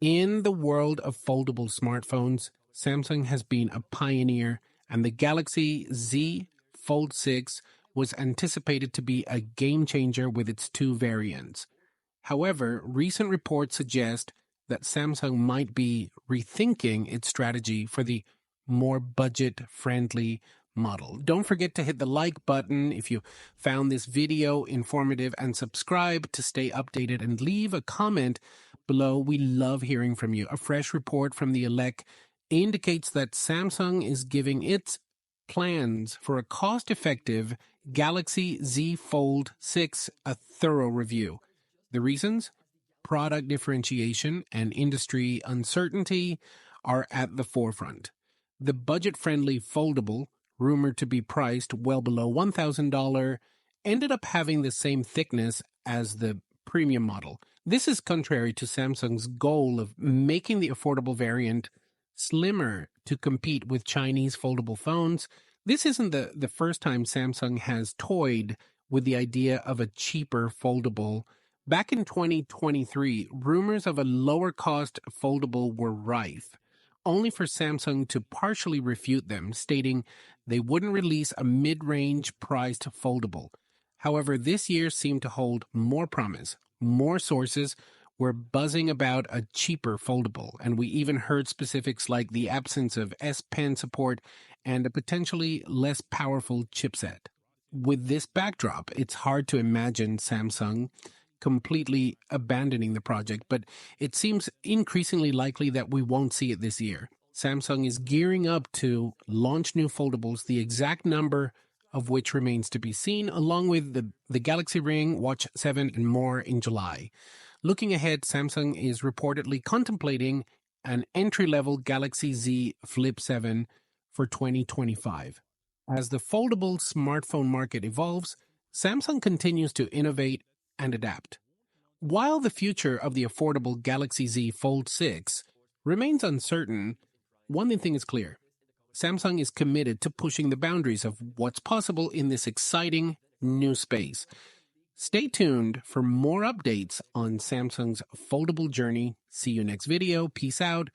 In the world of foldable smartphones, Samsung has been a pioneer, and the Galaxy Z Fold 6 was anticipated to be a game changer with its two variants. However, recent reports suggest that Samsung might be rethinking its strategy for the more budget-friendly model. Don't forget to hit the like button if you found this video informative, and subscribe to stay updated, and leave a comment below. We love hearing from you. A fresh report from the Elec indicates that Samsung is giving its plans for a cost-effective Galaxy Z Fold 6 a thorough review. The reasons? Product differentiation and industry uncertainty are at the forefront. The budget-friendly foldable, rumored to be priced well below $1,000, ended up having the same thickness as the premium model. This is contrary to Samsung's goal of making the affordable variant slimmer to compete with Chinese foldable phones. This isn't the first time Samsung has toyed with the idea of a cheaper foldable. Back in 2023, rumors of a lower-cost foldable were rife, only for Samsung to partially refute them, stating they wouldn't release a mid-range priced foldable. However, this year seemed to hold more promise. More sources were buzzing about a cheaper foldable, and we even heard specifics like the absence of S Pen support and a potentially less powerful chipset. With this backdrop, it's hard to imagine Samsung completely abandoning the project, but it seems increasingly likely that we won't see it this year. Samsung is gearing up to launch new foldables, the exact number of which remains to be seen, along with the Galaxy Ring, Watch 7, and more in July. Looking ahead, Samsung is reportedly contemplating an entry-level Galaxy Z Flip 7 for 2025. As the foldable smartphone market evolves, Samsung continues to innovate and adapt. While the future of the affordable Galaxy Z Fold 6 remains uncertain, one thing is clear. Samsung is committed to pushing the boundaries of what's possible in this exciting new space. Stay tuned for more updates on Samsung's foldable journey. See you next video. Peace out.